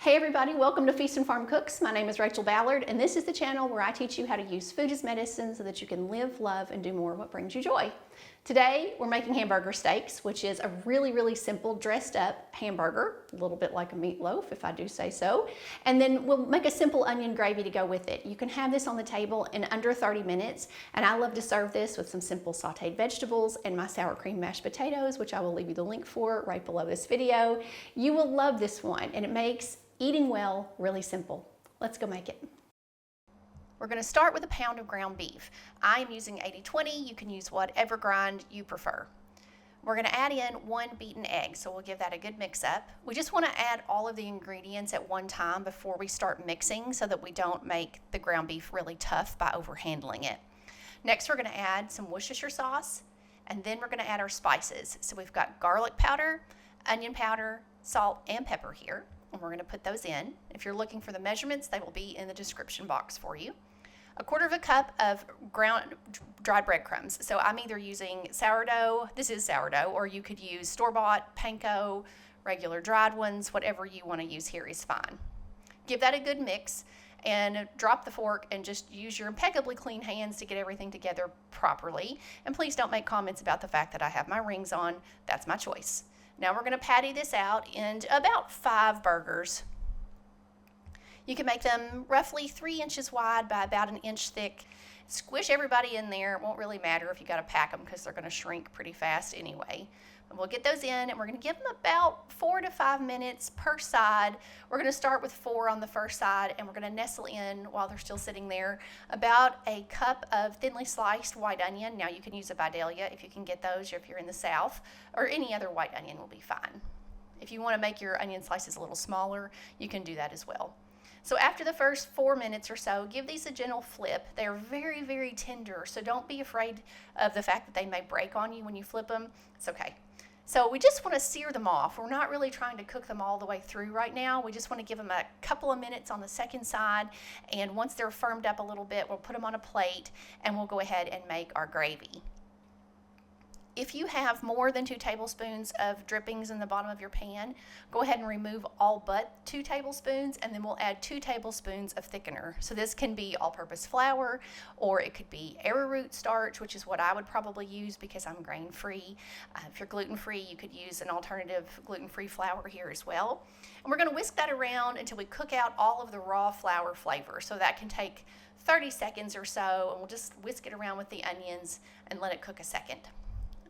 Hey everybody, welcome to Feast and Farm Cooks. My name is Rachel Ballard, and this is the channel where I teach you how to use food as medicine so that you can live, love, and do more what brings you joy. Today, we're making hamburger steaks, which is a really simple dressed up hamburger, a little bit like a meatloaf, if I do say so. And then we'll make a simple onion gravy to go with it. You can have this on the table in under 30 minutes, and I love to serve this with some simple sauteed vegetables and my sour cream mashed potatoes, which I will leave you the link for right below this video. You will love this one, and it makes eating well really simple. Let's go make it. We're going to start with a pound of ground beef. I'm using 80/20. You can use whatever grind you prefer. We're going to add in 1 beaten egg, so we'll give that a good mix up. We just want to add all of the ingredients at one time before we start mixing so that we don't make the ground beef really tough by overhandling it. Next, we're going to add some Worcestershire sauce, and then we're going to add our spices. So we've got garlic powder, onion powder, salt, and pepper here. And we're going to put those in. If you're looking for the measurements, they will be in the description box for you. 1/4 cup of ground dried breadcrumbs. So I'm either using sourdough, this is sourdough, or you could use store-bought, panko, regular dried ones, whatever you want to use here is fine. Give that a good mix and drop the fork and just use your impeccably clean hands to get everything together properly. And please don't make comments about the fact that I have my rings on. That's my choice. Now we're going to patty this out into about 5 burgers. You can make them roughly 3 inches wide by about 1 inch thick. Squish everybody in there. It won't really matter if you got to pack them because they're going to shrink pretty fast anyway. And we'll get those in and we're going to give them about 4 to 5 minutes per side. We're going to start with 4 on the first side and we're going to nestle in while they're still sitting there about a cup of thinly sliced white onion. Now you can use a Vidalia if you can get those, or if you're in the South, or any other white onion will be fine. If you want to make your onion slices a little smaller, you can do that as well. So after the first 4 minutes or so, give these a gentle flip. They're very tender, so don't be afraid of the fact that they may break on you when you flip them. It's okay. So we just want to sear them off. We're not really trying to cook them all the way through right now. We just want to give them a couple of minutes on the second side, and once they're firmed up a little bit, we'll put them on a plate and we'll go ahead and make our gravy. If you have more than 2 tablespoons of drippings in the bottom of your pan, go ahead and remove all but 2 tablespoons, and then we'll add 2 tablespoons of thickener. So this can be all-purpose flour, or it could be arrowroot starch, which is what I would probably use because I'm grain-free. If you're gluten-free, you could use an alternative gluten-free flour here as well. And we're going to whisk that around until we cook out all of the raw flour flavor. So that can take 30 seconds or so, and we'll just whisk it around with the onions and let it cook a second.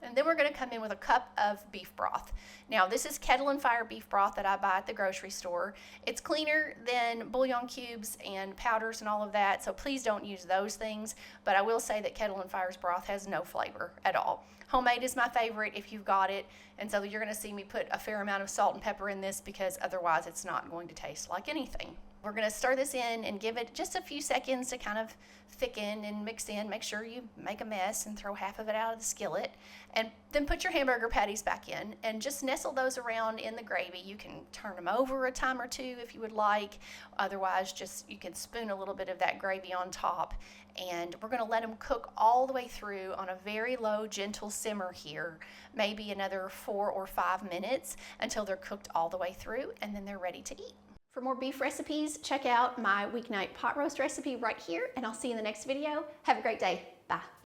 And then we're going to come in with a cup of beef broth. Now this is kettle and fire beef broth that I buy at the grocery store. It's cleaner than bouillon cubes and powders and all of that, so please don't use those things. But I will say that kettle and fire's broth has no flavor at all. Homemade is my favorite if you've got it, and so you're going to see me put a fair amount of salt and pepper in this because otherwise it's not going to taste like anything. We're going to stir this in and give it just a few seconds to kind of thicken and mix in. Make sure you make a mess and throw half of it out of the skillet. And then put your hamburger patties back in and just nestle those around in the gravy. You can turn them over a time or two if you would like. Otherwise, just you can spoon a little bit of that gravy on top. And we're going to let them cook all the way through on a very low, gentle simmer here. Maybe another 4 or 5 minutes until they're cooked all the way through, and then they're ready to eat. For more beef recipes, check out my weeknight pot roast recipe right here, and I'll see you in the next video. Have a great day. Bye.